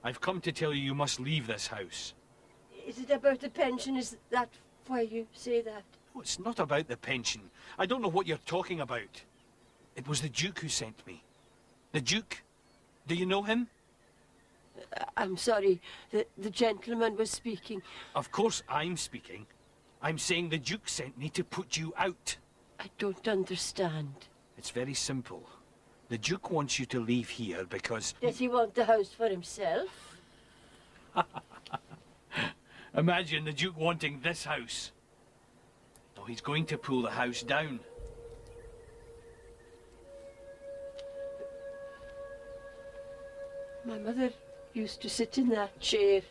I've come to tell you you must leave this house. Is it about the pension? Is that why you say that? Oh, it's not about the pension. I don't know what you're talking about. It was the Duke who sent me. The Duke? Do you know him? I'm sorry. The gentleman was speaking. Of course I'm speaking. I'm saying the Duke sent me to put you out. I don't understand. It's very simple. The Duke wants you to leave here because... Does he want the house for himself? Imagine the Duke wanting this house. No, he's going to pull the house down. My mother used to sit in that chair.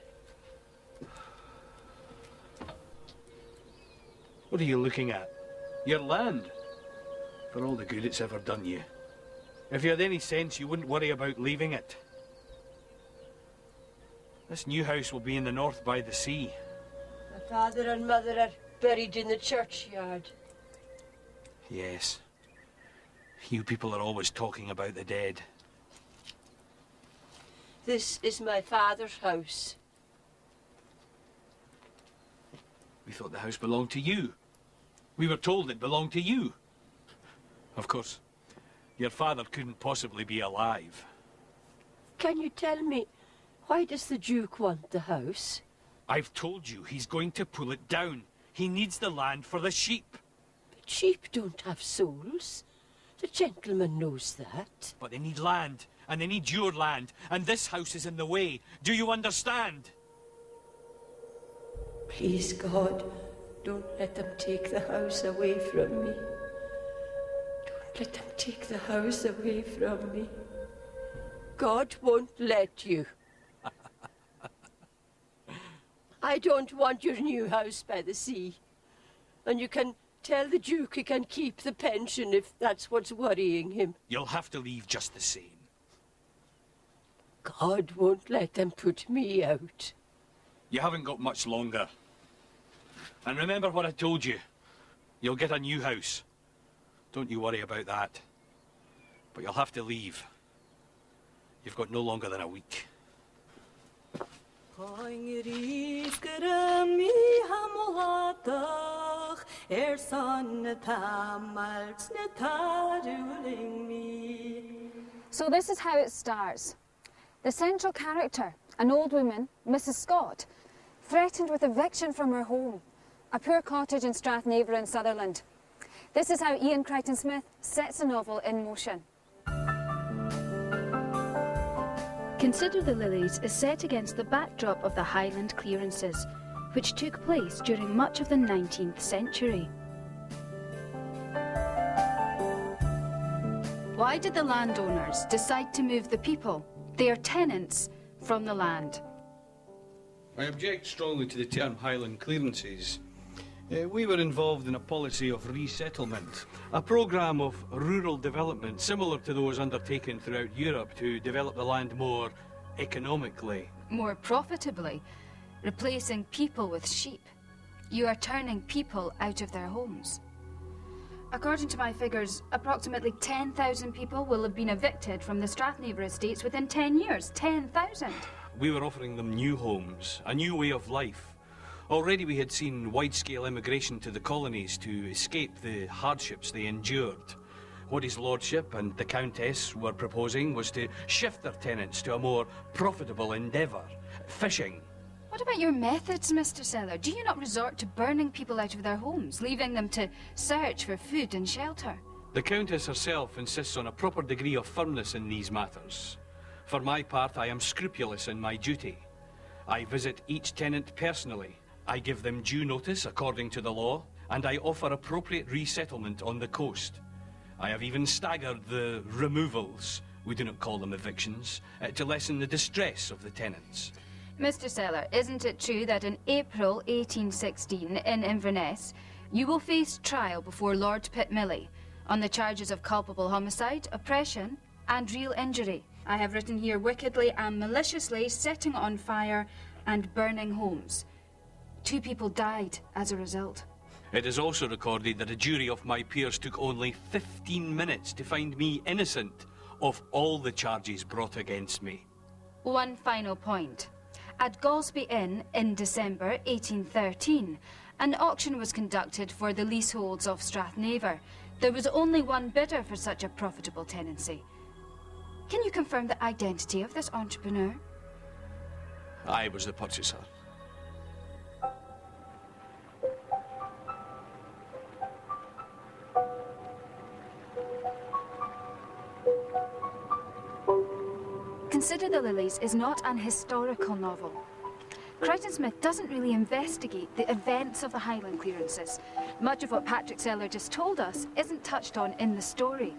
What are you looking at? Your land. For all the good it's ever done you. If you had any sense, you wouldn't worry about leaving it. This new house will be in the north by the sea. My father and mother are buried in the churchyard. Yes. You people are always talking about the dead. This is my father's house. We thought the house belonged to you. We were told it belonged to you. Of course, your father couldn't possibly be alive. Can you tell me, why does the Duke want the house? I've told you he's going to pull it down. He needs the land for the sheep. But sheep don't have souls. The gentleman knows that. But they need land, and they need your land, and this house is in the way. Do you understand? Please, God, don't let them take the house away from me. Don't let them take the house away from me. God won't let you. I don't want your new house by the sea. And you can tell the Duke he can keep the pension if that's what's worrying him. You'll have to leave just the same. God won't let them put me out. You haven't got much longer. And remember what I told you. You'll get a new house. Don't you worry about that. But you'll have to leave. You've got no longer than a week. So this is how it starts. The central character, an old woman, Mrs. Scott, threatened with eviction from her home, a poor cottage in Strathnaver in Sutherland. This is how Ian Crichton Smith sets the novel in motion. Consider the Lilies is set against the backdrop of the Highland clearances, which took place during much of the 19th century. Why did the landowners decide to move the people, their tenants, from the land? I object strongly to the term Highland clearances. We were involved in a policy of resettlement, a programme of rural development similar to those undertaken throughout Europe to develop the land more economically. More profitably, replacing people with sheep. You are turning people out of their homes. According to my figures, approximately 10,000 people will have been evicted from the Strathnaver estates within 10 years. 10,000! We were offering them new homes, a new way of life. Already we had seen wide-scale immigration to the colonies to escape the hardships they endured. What his lordship and the countess were proposing was to shift their tenants to a more profitable endeavour, fishing. What about your methods, Mr. Seller? Do you not resort to burning people out of their homes, leaving them to search for food and shelter? The countess herself insists on a proper degree of firmness in these matters. For my part, I am scrupulous in my duty. I visit each tenant personally. I give them due notice according to the law, and I offer appropriate resettlement on the coast. I have even staggered the removals, we do not call them evictions, to lessen the distress of the tenants. Mr. Seller, isn't it true that in April 1816 in Inverness, you will face trial before Lord Pitmilly on the charges of culpable homicide, oppression and real injury? I have written here wickedly and maliciously setting on fire and burning homes. 2 people died as a result. It is also recorded that a jury of my peers took only 15 minutes to find me innocent of all the charges brought against me. One final point. At Galsby Inn in December 1813, an auction was conducted for the leaseholds of Strathnaver. There was only one bidder for such a profitable tenancy. Can you confirm the identity of this entrepreneur? I was the purchaser. Consider the Lilies is not an historical novel. Crichton Smith doesn't really investigate the events of the Highland clearances. Much of what Patrick Seller just told us isn't touched on in the story.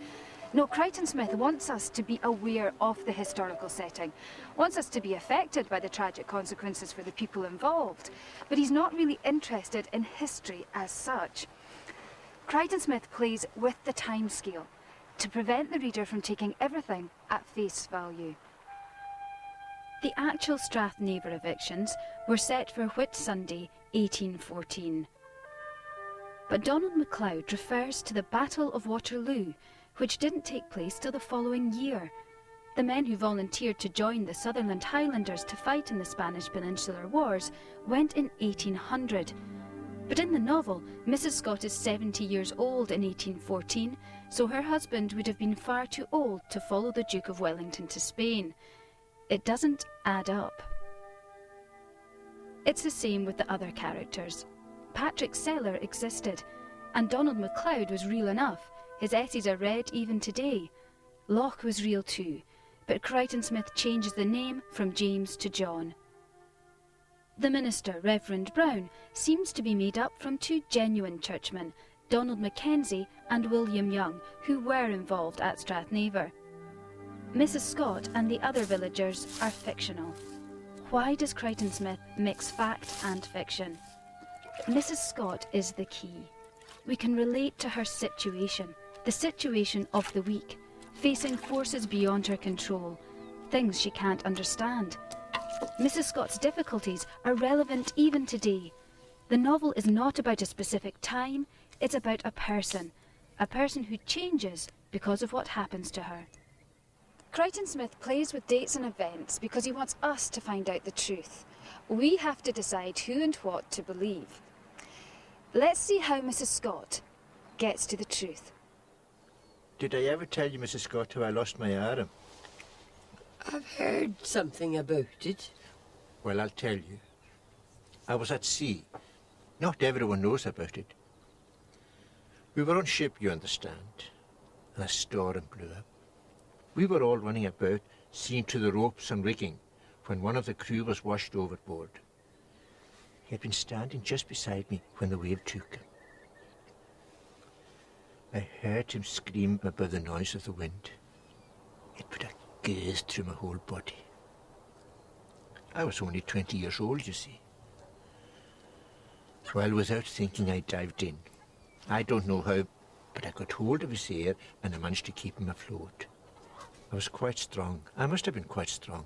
No, Crichton Smith wants us to be aware of the historical setting, wants us to be affected by the tragic consequences for the people involved, but he's not really interested in history as such. Crichton Smith plays with the timescale to prevent the reader from taking everything at face value. The actual Strathnaver evictions were set for Whit Sunday, 1814. But Donald MacLeod refers to the Battle of Waterloo, which didn't take place till the following year. The men who volunteered to join the Sutherland Highlanders to fight in the Spanish Peninsular Wars went in 1800. But in the novel, Mrs. Scott is 70 years old in 1814, so her husband would have been far too old to follow the Duke of Wellington to Spain. It doesn't add up. It's the same with the other characters. Patrick Seller existed, and Donald MacLeod was real enough. His essays are read even today. Locke was real too, but Crichton Smith changes the name from James to John. The minister, Reverend Brown, seems to be made up from two genuine churchmen, Donald Mackenzie and William Young, who were involved at Strathnaver. Mrs. Scott and the other villagers are fictional. Why does Crichton Smith mix fact and fiction? Mrs. Scott is the key. We can relate to her situation, the situation of the weak, facing forces beyond her control, things she can't understand. Mrs. Scott's difficulties are relevant even today. The novel is not about a specific time, it's about a person who changes because of what happens to her. Crichton Smith plays with dates and events because he wants us to find out the truth. We have to decide who and what to believe. Let's see how Mrs. Scott gets to the truth. Did I ever tell you, Mrs. Scott, how I lost my arm? I've heard something about it. Well, I'll tell you. I was at sea. Not everyone knows about it. We were on ship, you understand, and a storm blew up. We were all running about, seeing to the ropes and rigging, when one of the crew was washed overboard. He had been standing just beside me when the wave took him. I heard him scream above the noise of the wind. It put a gaze through my whole body. I was only 20 years old, you see. Well, without thinking, I dived in. I don't know how, but I got hold of his ear and I managed to keep him afloat. I was quite strong. I must have been quite strong.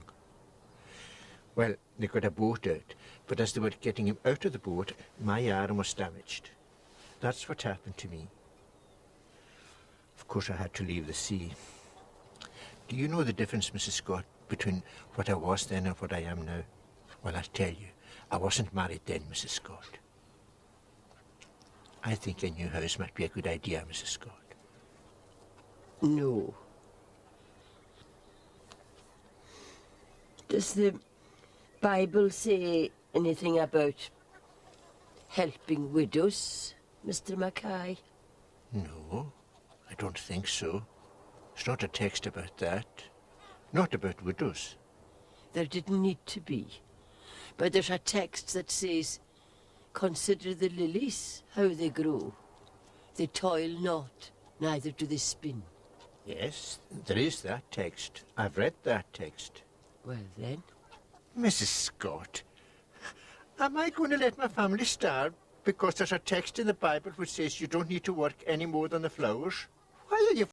Well, they got a boat out, but as they were getting him out of the boat, my arm was damaged. That's what happened to me. Of course, I had to leave the sea. Do you know the difference, Mrs. Scott, between what I was then and what I am now? Well, I'll tell you, I wasn't married then, Mrs. Scott. I think a new house might be a good idea, Mrs. Scott. No. Does the Bible say anything about helping widows, Mr. Mackay? No, I don't think so. There's not a text about that. Not about widows. There didn't need to be. But there's a text that says, consider the lilies, how they grow. They toil not, neither do they spin. Yes, there is that text. I've read that text. Well then. Mrs. Scott, am I going to let my family starve because there's a text in the Bible which says you don't need to work any more than the flowers? Why are you